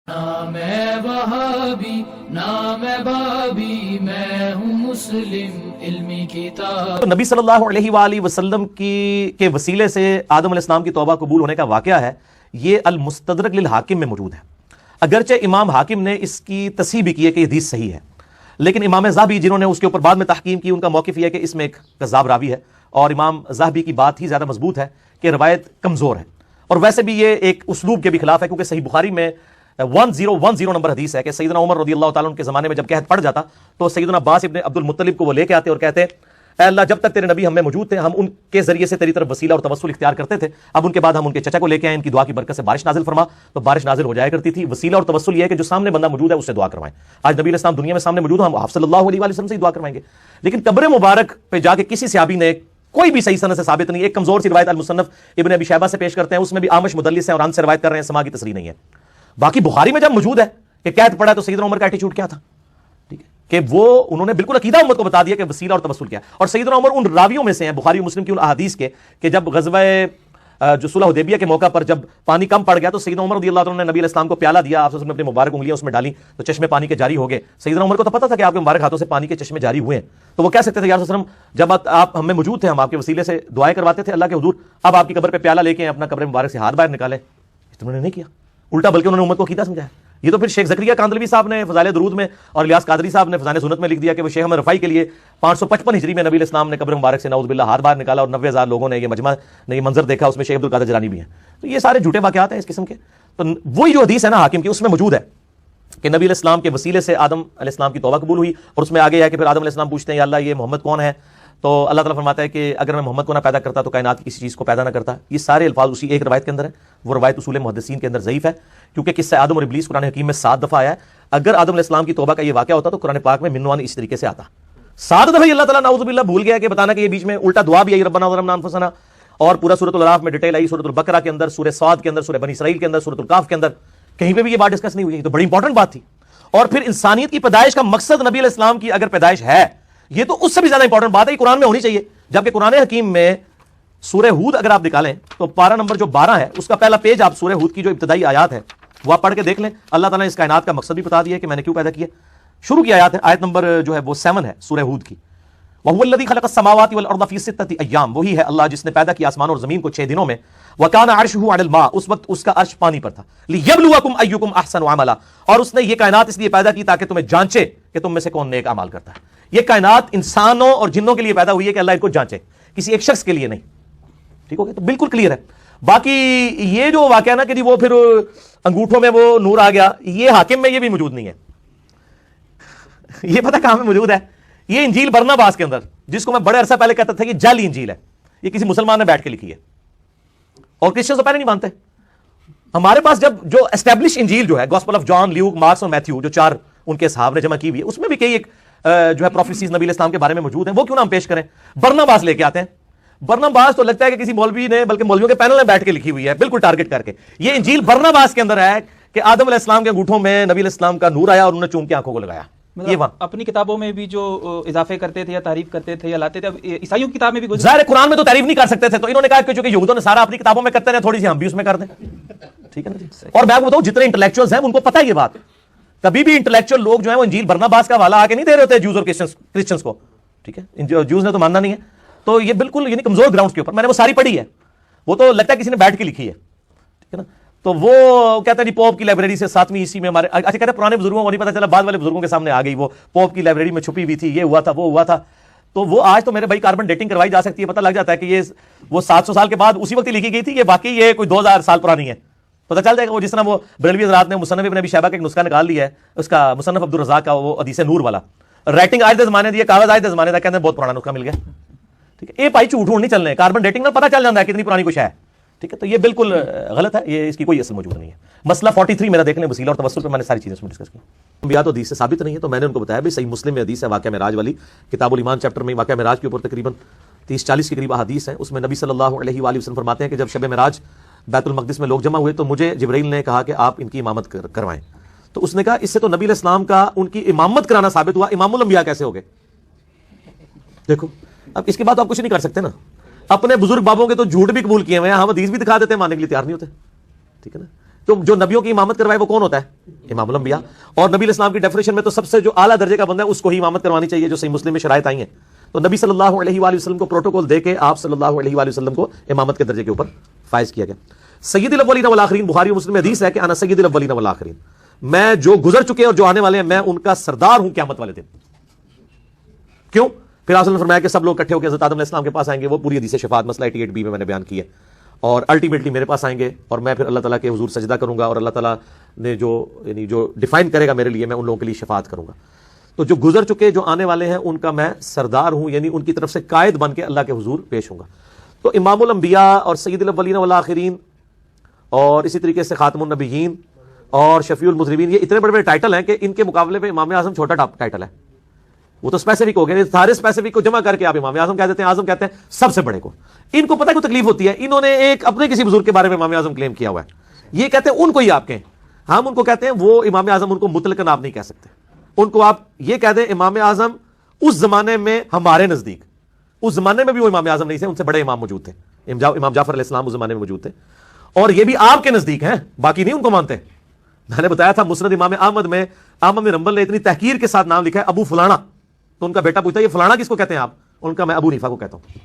نام ہے وہابی نام ہے بابی میں ہوں مسلم علمی کتاب. نبی صلی اللہ علیہ وآلہ وسلم کے وسیلے سے آدم علیہ السلام کی توبہ قبول ہونے کا واقعہ ہے. یہ المستدرک للحاکم میں موجود ہے. اگرچہ امام حاکم نے اس کی تصحیح بھی کی ہے کہ یہ حدیث صحیح ہے، لیکن امام ذہبی جنہوں نے اس کے اوپر بعد میں تحقیم کی، ان کا موقف یہ ہے کہ اس میں ایک کذاب راوی ہے، اور امام ذہبی کی بات ہی زیادہ مضبوط ہے کہ روایت کمزور ہے. اور ویسے بھی یہ ایک اسلوب کے بھی خلاف ہے، کیونکہ صحیح بخاری میں 1010 نمبر حدیث ہے کہ سیدنا عمر رضی اللہ تعالیٰ عنہ کے زمانے میں جب قحط پڑ جاتا تو سیدنا عباس ابن عبد المطلب کو وہ لے کے آتے اور کہتے اے اللہ، جب تک تیرے نبی ہم میں موجود تھے ہم ان کے ذریعے سے تیری طرف وسیلہ اور توسل اختیار کرتے تھے، اب ان کے بعد ہم ان کے چچا کو لے کے آئے، ان کی دعا کی برکت سے بارش نازل فرما، تو بارش نازل ہو جایا کرتی تھی. وسیلہ اور توسل یہ ہے کہ جو سامنے بندہ موجود ہے اس سے دعا کروائیں. آج نبی علیہ السلام دنیا میں سامنے موجود ہیں، ہم آپ صلی اللہ علیہ وآلہ وسلم سے ہی دعا کروائیں گے. لیکن قبر مبارک پہ جا کے کسی صحابی نے کوئی بھی صحیح سند سے ثابت نہیں. ایک کمزور سی روایت المصنف ابن ابی شیبہ سے پیش کرتے ہیں، اس میں بھی آمش مدلس ہیں اور ان سے روایت کر رہے ہیں، سما کی تصریح نہیں ہے. باقی بخاری میں جب موجود ہے کہ قحط پڑا تو سیدنا عمر کا ایٹیچیوڈ کیا تھا، ٹھیک ہے، کہ وہ انہوں نے بالکل عقیدہ امت کو بتا دیا کہ وسیلہ اور توسل کیا. اور سیدنا عمر ان راویوں میں سے ہیں بخاری و مسلم کی ان احادیث کے کہ جب غزوہ جو صلح حدیبیہ کے موقع پر جب پانی کم پڑ گیا تو سیدنا عمر رضی اللہ عنہ نے نبی علیہ السلام کو پیالہ دیا، آپ صلی اللہ علیہ وسلم نے اپنی مبارک انگلیاں اس میں ڈالی تو چشمے پانی کے جاری ہو گئے. سیدنا عمر کو تو پتہ تھا کہ آپ کے مبارک ہاتھوں سے پانی کے چشمے جاری ہوئے ہیں، تو وہ کہہ سکتے تھے یا رسول اللہ علیہ وسلم جب آپ ہم میں موجود تھے ہم آپ کے وسیلے سے دعائیں کرواتے تھے اللہ کے حضور، اب آپ کی قبر پہ پیالہ لے کے اپنا قبر مبارک سے ہاتھ باہر نکالے. انہوں نے نہیں کیا، الٹا بلکہ انہوں نے امت کو عقیدہ سمجھایا. یہ تو پھر شیخ زکریا کاندلوی صاحب نے فضائل درود میں اور الیاس قادری صاحب نے فضائل سنت میں لکھ دیا کہ وہ شیخ احمد رفاعی کے لیے 555 ہجری میں نبی علیہ السلام نے قبر مبارک سے نعوذ باللہ ہاتھ باہر نکالا اور 90,000 لوگوں نے یہ مجمع نے یہ منظر دیکھا، اس میں شیخ عبد القادر جیلانی بھی ہیں. تو یہ سارے جھوٹے واقعات ہیں اس قسم کے. تو وہی جو حدیث ہے نا حاکم کی، اس میں موجود ہے کہ نبی علیہ السلام کے وسیلے سے آدم علیہ السلام کی توبہ قبول ہوئی. اور اس میں آگے ہے کہ پھر آدم علیہ السلام پوچھتے ہیں یا اللہ یہ محمد کون ہے، تو اللہ تعالیٰ فرماتا ہے کہ اگر میں محمد کو نہ پیدا کرتا تو کائنات کی کسی چیز کو پیدا نہ کرتا. یہ سارے الفاظ اسی ایک روایت کے اندر ہے. وہ روایت اصول محدثین کے اندر ضعیف ہے کیونکہ قصہ آدم اور ابلیس قرآن حکیم میں 7 دفعہ آیا ہے. اگر آدم علیہ السلام کی توبہ کا یہ واقعہ ہوتا تو قرآن پاک میں منوان اس طریقے سے آتا. 7 دفعہ اللہ تعالیٰ نعوذ باللہ بھول گیا کہ بتانا کہ یہ بیچ میں الٹا دعا بھی آئی ربنا ظلمنا انفسنا، اور پورا سورۃ الاعراف میں ڈیٹیل آئی، سورۃ البقرہ کے اندر، سورہ صاد کے اندر، سورہ بنی اسرائیل کے اندر، سورۃ الکاف کے اندر، کہیں پہ بھی یہ بات ڈسکس نہیں ہوئی. تو بڑی انپورٹنٹ بات تھی. اور پھر انسانیت کی پیدائش کا مقصد نبی علیہ السلام کی اگر پیدائش ہے، یہ تو اس سے بھی زیادہ انپورٹنٹ بات ہے، یہ قرآن میں ہونی چاہیے. جبکہ قرآن حکیم میں سورہ ہود اگر آپ نکالیں تو پارہ نمبر جو 12 ہے اس کا پہلا پیج آپ سورہ ہود کی جو ابتدائی آیات ہے وہ آپ پڑھ کے دیکھ لیں. اللہ تعالیٰ نے اس کائنات کا مقصد بھی بتا دیا کہ میں نے کیوں پیدا کیا. شروع کی آیات ہے، آیت نمبر جو ہے وہ 7 ہے سورہ ہود کی. وَهُوَ الَّذِي خَلَقَ السَّمَاوَاتِ وَالْأَرْضَ فِي 6 أَيَّامٍ، وہی ہے اللہ جس نے پیدا کیا آسمان اور زمین کو 6 دنوں میں. وَكَانَ عَرْشُهُ عَلَى الْمَاءِ، اس وقت اس کا عرش پانی پر تھا. لِيَبْلُوَكُمْ أَيُّكُمْ أَحْسَنُ عَمَلًا، اور اس نے یہ کائنات اس لیے پیدا کی تاکہ تمہیں جانچے کہ تم میں سے کون نیک اعمال کرتا ہے. یہ کائنات انسانوں اور جنوں کے لیے پیدا ہوئی ہے کہ اللہ ان کو جانچے، کسی ایک شخص کے لیے نہیں. ٹھیک ہو گیا؟ تو بالکل کلیئر ہے. باقی یہ جو واقعہ نا کہ وہ پھر انگوٹھوں میں وہ نور آ گیا، یہ حاکم میں یہ بھی موجود نہیں ہے. یہ پتہ کہاں میں موجود ہے؟ یہ انجیل برناباس کے اندر، جس کو میں بڑے عرصہ پہلے کہتا تھا کہ جعلی انجیل ہے، یہ کسی مسلمان نے بیٹھ کے لکھی ہے اور کرسچن تو پہلے نہیں مانتے. ہمارے پاس جب جو اسٹیبلش انجیل جو ہے gospel of John, Luke, Marks اور میتھیو، جو 4 ان کے صحابہ نے جمع کی ہوئی ہے، اس میں بھی کئی ایک جو ہے پروفیسیز نبی علیہ السلام کے بارے میں موجود ہیں. وہ کیوں نہ ہم پیش کریں؟ برناباس لے کے آتے ہیں. برناباس تو لگتا ہے کہ کسی مولوی نے، بلکہ مولویوں کے پینل میں بیٹھ کے لکھی ہوئی ہے بالکل ٹارگٹ کر کے. یہ انجیل برناباس کے اندر ہے کہ آدم علیہ السلام کے انگوٹھوں میں نبی علیہ السلام کا نور آیا اور انہوں نے چوم کے آنکھوں کو لگایا. یہ اپنی کتابوں میں بھی جو اضافے کرتے تھے یا تعریف کرتے تھے یا لاتے تھے، اب عیسائیوں کی کتاب میں بھی ظاہر قرآن میں تو تعریف نہیں کر سکتے تھے، تو انہوں نے کہا کہ چونکہ یہود و نصارہ اپنی کتابوں میں کرتے ہیں تھوڑی سی ہم بھی اس میں کر دیں. ٹھیک ہے نا جی. اور میں آپ کو بتاؤں جتنے انٹلیکچوئلز ہیں ان کو پتہ ہے یہ بات. کبھی بھی انٹلیکچوئل لوگ جو ہیں وہ انجیل برناباس کا حوالہ آ کے نہیں دے رہے ہوتے جوز اور کرسچنز کو. ٹھیک ہے، جوز نے تو ماننا نہیں ہے. تو یہ بالکل یعنی کمزور گراؤنڈز کے اوپر، میں نے وہ ساری پڑھی ہے، وہ تو لگتا ہے کسی نے بیٹھ کے لکھی ہے. ٹھیک ہے نا. تو وہ کہتا ہے جی پوپ کی لائبریری سے 7ویں عیسوی میں ہمارے، اچھا کہتے ہیں پرانے بزرگوں کو نہیں پتا چلا، بعد والے بزرگوں کے سامنے آ گئی وہ پوپ کی لائبریری میں چھپی ہوئی تھی، یہ ہوا تھا وہ ہوا تھا. تو وہ آج تو میرے بھائی کاربن ڈیٹنگ کروائی جا سکتی ہے، پتہ لگ جاتا ہے کہ یہ وہ 700 سال کے بعد اسی وقت ہی لکھی گئی تھی، یہ باقی یہ کوئی 2000 سال پرانی ہے. پتہ چل جائے گا. وہ جس طرح وہ بریلوی حضرات نے مصنف ابن ابی شیبہ کا ایک نسخہ نکال لیا ہے، اس کا مصنف عبد الرزاق کا، وہ حدیث نور والا، رائٹنگ آج دے زمانے دی ہے، کاغذ آج دے زمانے دا، کہتے ہیں بہت پرانا نسخہ مل گیا. ٹھیک ہے، یہ بھائی جھوٹ نہیں چلنے، کاربن ڈیٹنگ میں پتہ چل جاتا ہے کتنی پرانی کچھ ہے. ٹھیک ہے، تو یہ بالکل غلط ہے، یہ اس کی کوئی اصل موجود نہیں ہے. مسئلہ 43 میرا دیکھ لیں، وسیلہ اور توسل پہ میں نے ساری چیزیں اس میں ڈسکس کی. انبیاء تو حدیث سے ثابت نہیں ہے، تو میں نے ان کو بتایا بھی صحیح مسلم میں حدیث ہے واقعہ معراج والی، کتاب الایمان چیپٹر میں واقعہ معراج کے اوپر تقریباً 30-40 کے قریب احادیث ہیں. اس میں نبی صلی اللہ علیہ وآلہ وسلم فرماتے ہیں کہ جب شب معراج بیت المقدس میں لوگ جمع ہوئے تو مجھے جبرائیل نے کہا کہ آپ ان کی امامت کروائیں. تو اس نے کہا اس سے تو نبی علیہ السلام کا ان کی امامت کرانا ثابت ہوا، امام الانبیاء کیسے ہو گئے؟ دیکھو اب اس کے بعد آپ کچھ نہیں کر سکتے نا. اپنے بزرگ بابوں کے تو جھوٹ بھی قبول کیے ہوئے ہیں، ہم حدیث بھی دکھا دیتے ہیں، ماننے کے لیے تیار نہیں ہوتے. ٹھیک ہے نا. تو جو نبیوں کی امامت کروائے وہ کون ہوتا ہے؟ امام الانبیاء. اور نبی علیہ السلام کی ڈیفینیشن میں تو سب سے جو اعلیٰ درجے کا بندہ ہے اس کو ہی امامت کروانی چاہیے, جو صحیح مسلم میں شرائط آئی ہیں. تو نبی صلی اللہ علیہ وآلہ وسلم کو پروٹوکول دے کے آپ صلی اللہ علیہ وآلہ وسلم کو امامت کے درجے کے اوپر فائز کیا گیا. سید الاولین والآخرین, بخاری و مسلم میں حدیث ہے کہ انا سید الاولین والآخرین, میں جو گزر چکے اور جو آنے والے ہیں میں ان کا سردار ہوں قیامت والے دن. کیوں؟ پھر آپ نے فرمایا کہ سب لوگ اکٹھے ہو کے حضرت آدم علیہ السلام کے پاس آئیں گے, وہ پوری حدیث شفاعت مسئلہ 88B میں نے بیان کی ہے, اور الٹیمیٹلی میرے پاس آئیں گے اور میں پھر اللہ تعالیٰ کے حضور سجدہ کروں گا, اور اللہ تعالیٰ نے جو ڈیفائن کرے گا میرے لیے میں ان لوگوں کے لیے شفاعت کروں گا. تو جو گزر چکے جو آنے والے ہیں ان کا میں سردار ہوں, یعنی ان کی طرف سے قائد بن کے اللہ کے حضور پیش ہوں گا. تو امام الانبیاء اور سید الاولین والآخرین اور اسی طریقے سے خاتم النبیین اور شفیع المذنبین, یہ اتنے بڑے بڑے ٹائٹل ہیں کہ ان کے مقابلے میں امام اعظم چھوٹا ٹائٹل ہے. وہ تو اسپیسیفک ہو گیا, سارے اسپیسیفک کو جمع کر کے آپ امام اعظم کہہ دیتے ہیں. اعظم کہتے ہیں سب سے بڑے کو. ان کو پتہ ہے کوئی تکلیف ہوتی ہے, انہوں نے ایک اپنے کسی بزرگ کے بارے میں امام اعظم کلیم کیا ہوا ہے, یہ کہتے ہیں ان کو ہی آپ کہیں, ہم ان کو کہتے ہیں وہ امام اعظم, ان کو مطلقاً آپ نہیں کہہ سکتے. ان کو آپ یہ کہہ دیں امام اعظم اس زمانے میں ہمارے نزدیک, اس زمانے میں بھی وہ امام اعظم نہیں تھے, ان سے بڑے امام موجود تھے, امام جعفر علیہ السلام اس زمانے میں موجود تھے, اور یہ بھی آپ کے نزدیک ہیں, باقی نہیں ان کو مانتے. میں نے بتایا تھا مسند امام احمد میں احمد بن حنبل نے اتنی تحقیر کے ساتھ نام لکھا ہے ابو فلانا, تو ان کا بیٹا پوچھتا ہے یہ فلانا کس کو کہتے ہیں آپ؟ ان کا میں ابو حنیفہ کو کہتا ہوں.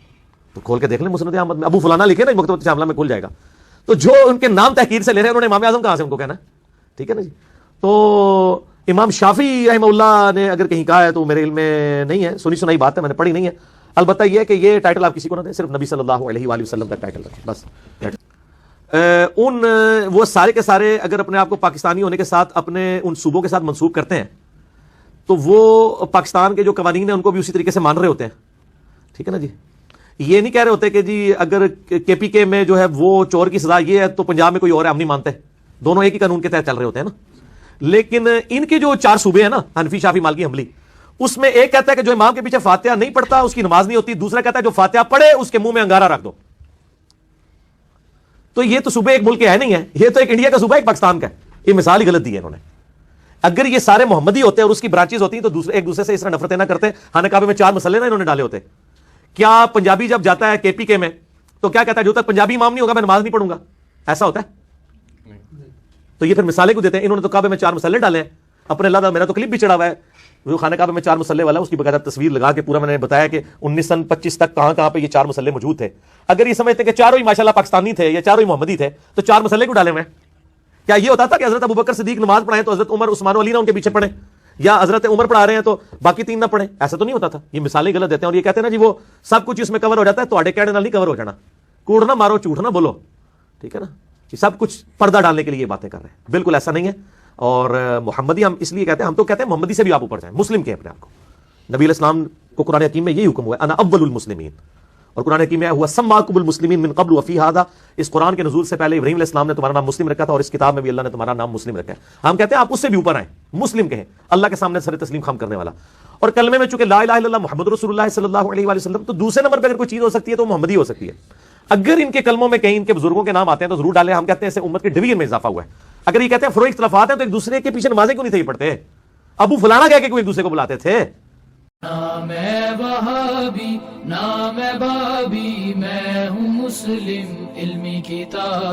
تو کھول کے دیکھ لیں مسند احمد میں ابو فلانا لکھے نا, مکتبۃ شاملہ میں کھل جائے گا. تو جو ان کے نام تحقیر سے لے رہے ہیں انہوں نے امام اعظم کہاں سے ان کو کہنا ہے؟ ٹھیک ہے نا جی. تو امام شافعی رحمہ اللہ نے اگر کہیں کہا ہے تو میرے علم میں نہیں ہے, سنی سنائی بات ہے, میں نے پڑھی نہیں ہے. البتہ یہ ہے کہ یہ ٹائٹل آپ کسی کو نہ دیں, صرف نبی صلی اللہ علیہ وآلہ وسلم کا ٹائٹل رکھیں بس. وہ سارے کے سارے اگر اپنے آپ کو پاکستانی ہونے کے ساتھ اپنے ان صوبوں کے ساتھ منسوب کرتے ہیں تو وہ پاکستان کے جو قوانین ہیں ان کو بھی اسی طریقے سے مان رہے ہوتے ہیں. ٹھیک ہے نا جی. یہ نہیں کہہ رہے ہوتے کہ جی اگر کے پی کے میں جو ہے وہ چور کی سزا یہ ہے تو پنجاب میں کوئی اور ہے, ہم نہیں مانتے. دونوں ایک ہی قانون کے تحت چل رہے ہوتے ہیں نا. لیکن ان کے جو 4 صوبے ہیں نا, حنفی شافعی مالکی حنبلی, اس میں ایک کہتا ہے کہ جو امام کے پیچھے فاتحہ نہیں پڑھتا اس کی نماز نہیں ہوتی, دوسرا کہتا ہے جو فاتحہ پڑھے اس کے منہ میں انگارہ رکھ دو. تو یہ تو صوبے ایک ملک کے ہے نہیں ہے, یہ تو ایک انڈیا کا صوبہ ایک پاکستان کا ہے. یہ مثال ہی غلط دی ہے انہوں نے. اگر یہ سارے محمدی ہوتے اور اس کی برانچز ہوتی تو ایک دوسرے سے اس طرح نفرتیں نہ کرتے. خانہ کعبے میں 4 مسئلے نا انہوں نے ڈالے ہوتے. کیا پنجابی جب جاتا ہے کے پی کے میں تو کیا کہتا ہے جو تک پنجابی امام نہیں ہوگا میں نماز نہیں پڑھوں گا, ایسا ہوتا ہے؟ تو یہ پھر مثالیں کو دیتے ہیں. انہوں نے تو کعبے میں 4 مسئلے ڈالے ہیں اپنے. اللہ میرا تو کلپ بھی چڑھا ہوا ہے وہ خانہ کعبے میں 4 مسئلے والا, اس کی باقاعدہ تصویر لگا کے پورا میں نے بتایا کہ 1925 تک کہاں پہ یہ 4 مسئلے موجود تھے. اگر یہ سمجھتے کہ چاروں ہی ماشاءاللہ پاکستانی تھے یا چاروں ہی محمدی تھے تو 4 مسئلے کیوں ڈالے ہوئے ہیں؟ کیا یہ ہوتا تھا کہ حضرت ابوبکر صدیق نماز پڑھائیں تو حضرت عمر عثمان و علی نہ ان کے پیچھے پڑھیں, یا حضرت عمر پڑھا رہے ہیں تو باقی 3 نہ پڑھیں؟ ایسا تو نہیں ہوتا تھا. یہ مثالیں غلط دیتے ہیں اور یہ کہتے ہیں نا جی وہ سب کچھ اس میں کور ہو جاتا ہے. تو کہنے نال نہیں کور ہو جانا, کوڑ نہ مارو جھوٹ نہ بولو. ٹھیک ہے نا, یہ سب کچھ پردہ ڈالنے کے لیے یہ باتیں کر رہے ہیں. بالکل ایسا نہیں ہے. اور محمدی ہم اس لیے کہتے ہیں, ہم تو کہتے ہیں محمدی سے بھی آپ اوپر جائیں, مسلم کہیں اپنے آپ کو. نبی علیہ السلام کو قرآن حکیم میں یہی حکم ہوا ہے انا اول المسلمین, اور قرآن حکیم میں ہوا سماکم المسلمین من قبل وفی ھذا. اس قرآن کے نزول سے پہلے ابراہیم علیہ السلام نے تمہارا نام مسلم رکھا تھا اور اس کتاب میں بھی اللہ نے تمہارا نام مسلم رکھا ہے. ہم کہتے ہیں آپ اس سے بھی اوپر آئیں, مسلم کہیں, اللہ کے سامنے سر تسلیم خم کرنے والا. اور کلمے میں چونکہ لا الہ الا اللہ محمد رسول اللہ صلی اللہ علیہ وآلہ وسلم, تو دوسرے نمبر پہ اگر کوئی چیز ہو سکتی ہے تو محمدی ہو سکتی ہے. اگر ان کے کلموں میں کہیں ان کے بزرگوں کے نام آتے ہیں تو ضرور ڈالیں. ہم کہتے ہیں اس سے امت کے ڈویژن میں اضافہ ہوا ہے. اگر یہ کہتے ہیں فروع اختلافات ہیں تو ایک دوسرے کے پیچھے نمازیں کیوں نہیں تھے پڑھتے؟ ابو فلانا کہہ کے کوئی ایک دوسرے کو بلاتے تھے. نام ہے وہابی نام ہے بابی, میں ہوں مسلم علمی کتاب.